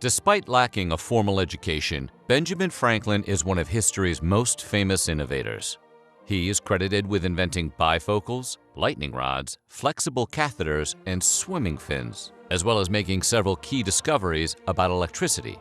Despite lacking a formal education, Benjamin Franklin is one of history's most famous innovators. He is credited with inventing bifocals, lightning rods, flexible catheters, and swimming fins, as well as making several key discoveries about electricity.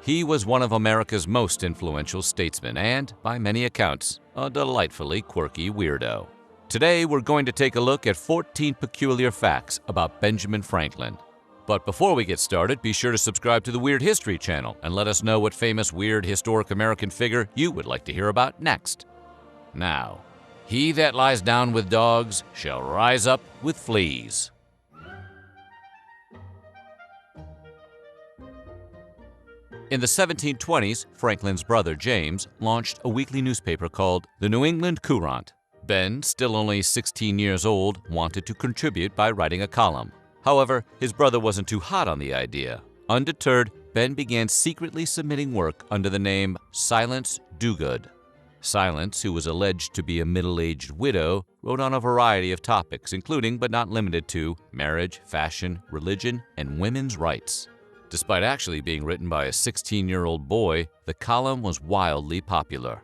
He was one of America's most influential statesmen and, by many accounts, a delightfully quirky weirdo. Today, we're going to take a look at 14 peculiar facts about Benjamin Franklin. But before we get started, be sure to subscribe to the Weird History channel and let us know what famous weird historic American figure you would like to hear about next. Now, he that lies down with dogs shall rise up with fleas. In the 1720s, Franklin's brother James launched a weekly newspaper called the New England Courant. Ben, still only 16 years old, wanted to contribute by writing a column. However, his brother wasn't too hot on the idea. Undeterred, Ben began secretly submitting work under the name Silence Dogood. Silence, who was alleged to be a middle-aged widow, wrote on a variety of topics, including but not limited to marriage, fashion, religion, and women's rights. Despite actually being written by a 16-year-old boy, the column was wildly popular.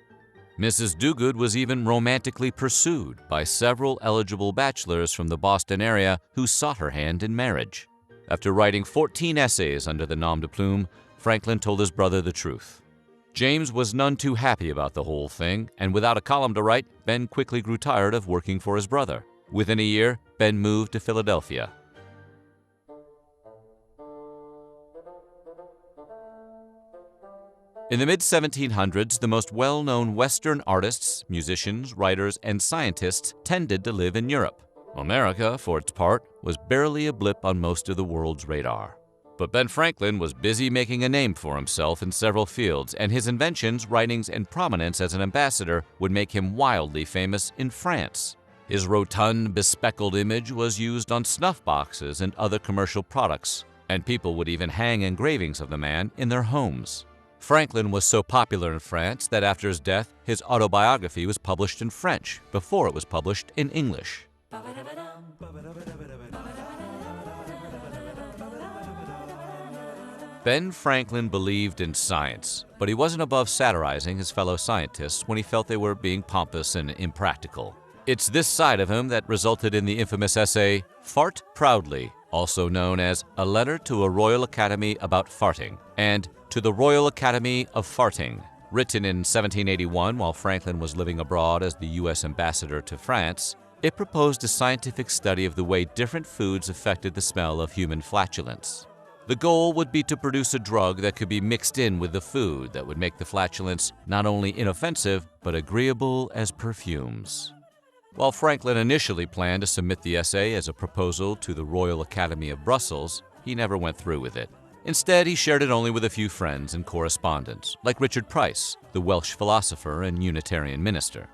Mrs. Dogood was even romantically pursued by several eligible bachelors from the Boston area who sought her hand in marriage. After writing 14 essays under the nom de plume, Franklin told his brother the truth. James was none too happy about the whole thing, and without a column to write, Ben quickly grew tired of working for his brother. Within a year, Ben moved to Philadelphia. In the mid-1700s, the most well-known Western artists, musicians, writers, and scientists tended to live in Europe. America, for its part, was barely a blip on most of the world's radar. But Ben Franklin was busy making a name for himself in several fields, and his inventions, writings, and prominence as an ambassador would make him wildly famous in France. His rotund, bespectacled image was used on snuff boxes and other commercial products, and people would even hang engravings of the man in their homes. Franklin was so popular in France that after his death, his autobiography was published in French before it was published in English. Ben Franklin believed in science, but he wasn't above satirizing his fellow scientists when he felt they were being pompous and impractical. It's this side of him that resulted in the infamous essay, Fart Proudly, also known as A Letter to a Royal Academy About Farting, and To the Royal Academy of Farting. Written in 1781 while Franklin was living abroad as the U.S. ambassador to France, it proposed a scientific study of the way different foods affected the smell of human flatulence. The goal would be to produce a drug that could be mixed in with the food that would make the flatulence not only inoffensive, but agreeable as perfumes. While Franklin initially planned to submit the essay as a proposal to the Royal Academy of Brussels, he never went through with it. Instead, he shared it only with a few friends and correspondents, like Richard Price, the Welsh philosopher and Unitarian minister.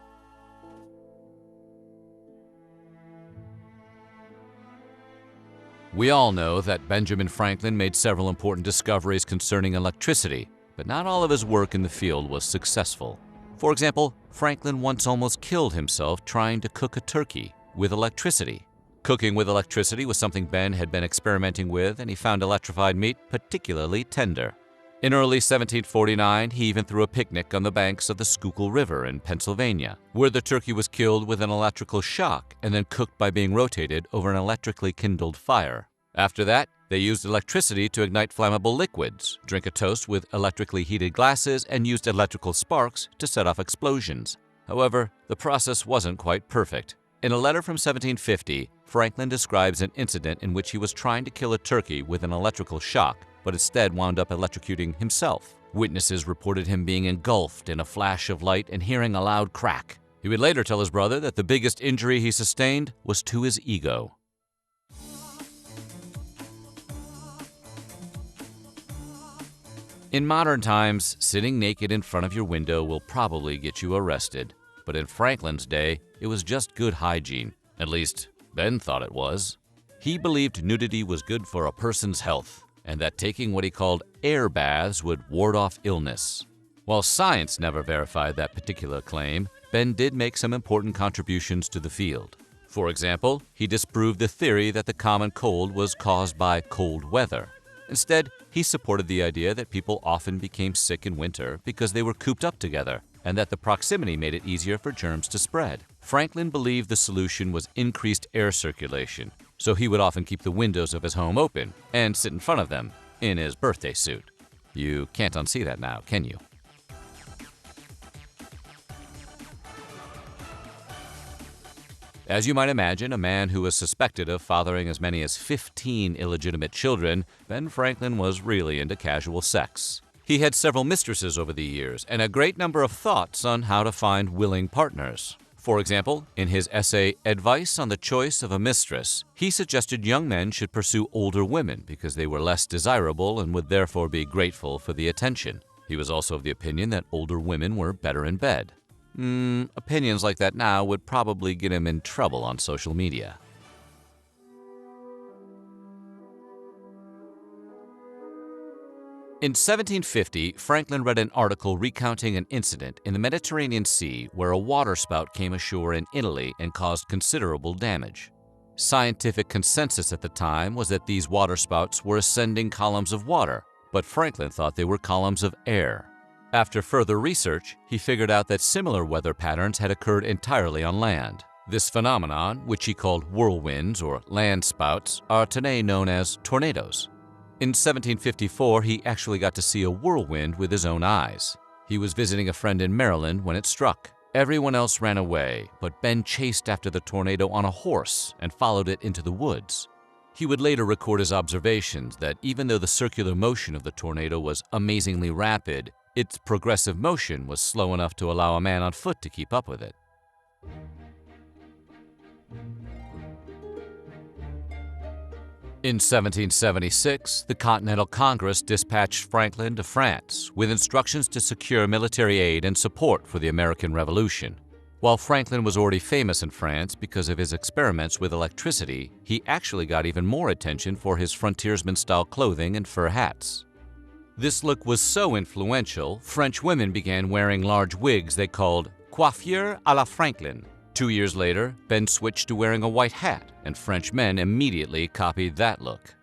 We all know that Benjamin Franklin made several important discoveries concerning electricity, but not all of his work in the field was successful. For example, Franklin once almost killed himself trying to cook a turkey with electricity. Cooking with electricity was something Ben had been experimenting with, and he found electrified meat particularly tender. In early 1749, he even threw a picnic on the banks of the Schuylkill River in Pennsylvania, where the turkey was killed with an electrical shock and then cooked by being rotated over an electrically kindled fire. After that, they used electricity to ignite flammable liquids, drink a toast with electrically heated glasses, and used electrical sparks to set off explosions. However, the process wasn't quite perfect. In a letter from 1750, Franklin describes an incident in which he was trying to kill a turkey with an electrical shock, but instead wound up electrocuting himself. Witnesses reported him being engulfed in a flash of light and hearing a loud crack. He would later tell his brother that the biggest injury he sustained was to his ego. In modern times, sitting naked in front of your window will probably get you arrested. But in Franklin's day, it was just good hygiene. At least, Ben thought it was. He believed nudity was good for a person's health, and that taking what he called air baths would ward off illness. While science never verified that particular claim, Ben did make some important contributions to the field. For example, he disproved the theory that the common cold was caused by cold weather. Instead, he supported the idea that people often became sick in winter because they were cooped up together, and that the proximity made it easier for germs to spread. Franklin believed the solution was increased air circulation, so he would often keep the windows of his home open and sit in front of them in his birthday suit. You can't unsee that now, can you? As you might imagine, a man who was suspected of fathering as many as 15 illegitimate children, Ben Franklin was really into casual sex. He had several mistresses over the years and a great number of thoughts on how to find willing partners. For example, in his essay Advice on the Choice of a Mistress, he suggested young men should pursue older women because they were less desirable and would therefore be grateful for the attention. He was also of the opinion that older women were better in bed. Opinions like that now would probably get him in trouble on social media. In 1750, Franklin read an article recounting an incident in the Mediterranean Sea where a waterspout came ashore in Italy and caused considerable damage. Scientific consensus at the time was that these waterspouts were ascending columns of water, but Franklin thought they were columns of air. After further research, he figured out that similar weather patterns had occurred entirely on land. This phenomenon, which he called whirlwinds or land spouts, are today known as tornadoes. In 1754, he actually got to see a whirlwind with his own eyes. He was visiting a friend in Maryland when it struck. Everyone else ran away, but Ben chased after the tornado on a horse and followed it into the woods. He would later record his observations that even though the circular motion of the tornado was amazingly rapid, its progressive motion was slow enough to allow a man on foot to keep up with it. In 1776, the Continental Congress dispatched Franklin to France with instructions to secure military aid and support for the American Revolution. While Franklin was already famous in France because of his experiments with electricity, he actually got even more attention for his frontiersman-style clothing and fur hats. This look was so influential, French women began wearing large wigs they called coiffure à la Franklin. 2 years later, Ben switched to wearing a white hat, and French men immediately copied that look.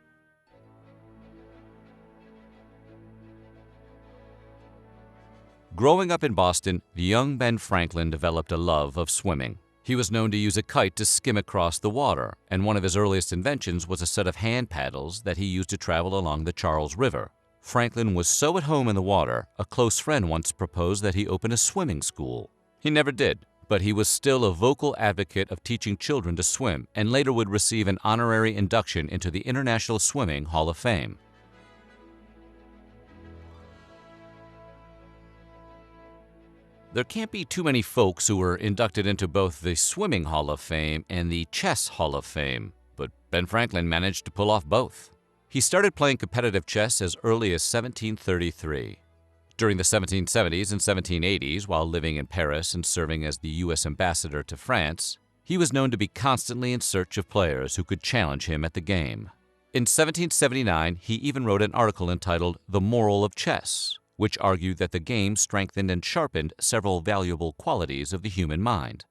Growing up in Boston, the young Ben Franklin developed a love of swimming. He was known to use a kite to skim across the water, and one of his earliest inventions was a set of hand paddles that he used to travel along the Charles River. Franklin was so at home in the water, a close friend once proposed that he open a swimming school. He never did, but he was still a vocal advocate of teaching children to swim and later would receive an honorary induction into the International Swimming Hall of Fame. There can't be too many folks who were inducted into both the Swimming Hall of Fame and the Chess Hall of Fame, but Ben Franklin managed to pull off both. He started playing competitive chess as early as 1733. During the 1770s and 1780s, while living in Paris and serving as the U.S. ambassador to France, he was known to be constantly in search of players who could challenge him at the game. In 1779, he even wrote an article entitled The Moral of Chess, which argued that the game strengthened and sharpened several valuable qualities of the human mind.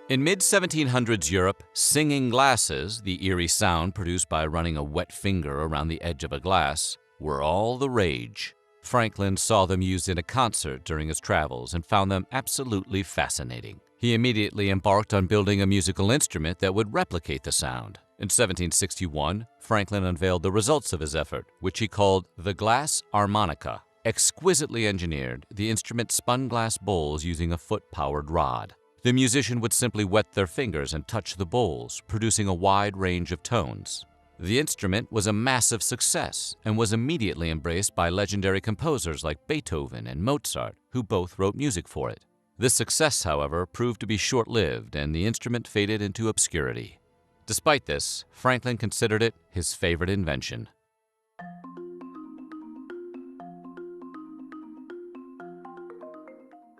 In mid-1700s Europe, singing glasses, the eerie sound produced by running a wet finger around the edge of a glass, were all the rage. Franklin saw them used in a concert during his travels and found them absolutely fascinating. He immediately embarked on building a musical instrument that would replicate the sound. In 1761, Franklin unveiled the results of his effort, which he called the glass harmonica. Exquisitely engineered, the instrument spun glass bowls using a foot-powered rod. The musician would simply wet their fingers and touch the bowls, producing a wide range of tones. The instrument was a massive success and was immediately embraced by legendary composers like Beethoven and Mozart, who both wrote music for it. This success, however, proved to be short-lived and the instrument faded into obscurity. Despite this, Franklin considered it his favorite invention.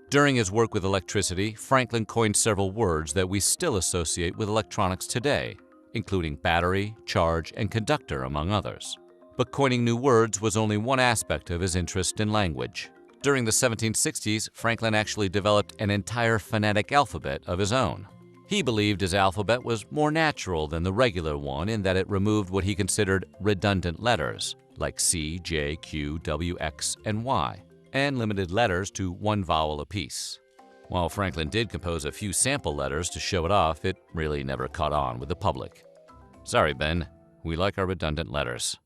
During his work with electricity, Franklin coined several words that we still associate with electronics today, including battery, charge, and conductor, among others. But coining new words was only one aspect of his interest in language. During the 1760s, Franklin actually developed an entire phonetic alphabet of his own. He believed his alphabet was more natural than the regular one in that it removed what he considered redundant letters, like C, J, Q, W, X, and Y, and limited letters to one vowel apiece. While Franklin did compose a few sample letters to show it off, it really never caught on with the public. Sorry, Ben, we like our redundant letters.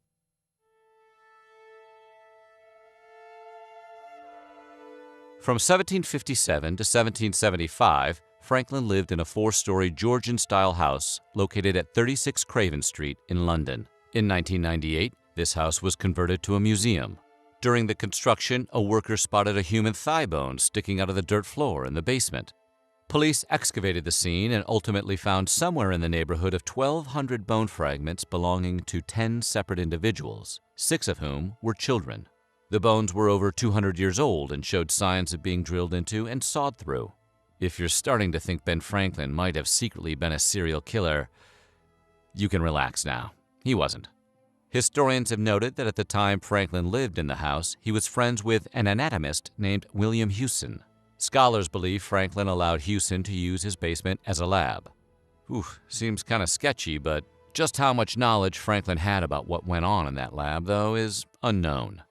From 1757 to 1775, Franklin lived in a 4-story Georgian-style house located at 36 Craven Street in London. In 1998, this house was converted to a museum. During the construction, a worker spotted a human thigh bone sticking out of the dirt floor in the basement. Police excavated the scene and ultimately found somewhere in the neighborhood of 1,200 bone fragments belonging to 10 separate individuals, 6 of whom were children. The bones were over 200 years old and showed signs of being drilled into and sawed through. If you're starting to think Ben Franklin might have secretly been a serial killer, you can relax now. He wasn't. Historians have noted that at the time Franklin lived in the house, he was friends with an anatomist named William Hewson. Scholars believe Franklin allowed Hewson to use his basement as a lab. Seems kind of sketchy, but just how much knowledge Franklin had about what went on in that lab, though, is unknown.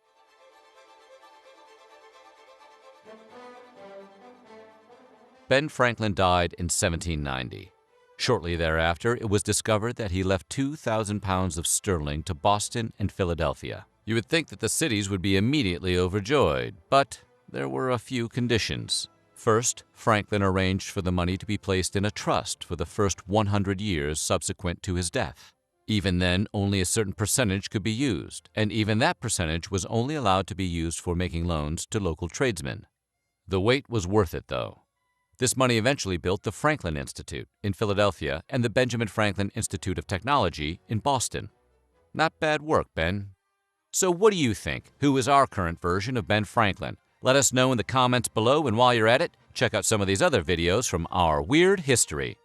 Ben Franklin died in 1790. Shortly thereafter, it was discovered that he left 2,000 pounds of sterling to Boston and Philadelphia. You would think that the cities would be immediately overjoyed, but there were a few conditions. First, Franklin arranged for the money to be placed in a trust for the first 100 years subsequent to his death. Even then, only a certain percentage could be used, and even that percentage was only allowed to be used for making loans to local tradesmen. The wait was worth it, though. This money eventually built the Franklin Institute in Philadelphia and the Benjamin Franklin Institute of Technology in Boston. Not bad work, Ben. So what do you think? Who is our current version of Ben Franklin? Let us know in the comments below, and while you're at it, check out some of these other videos from our Weird History.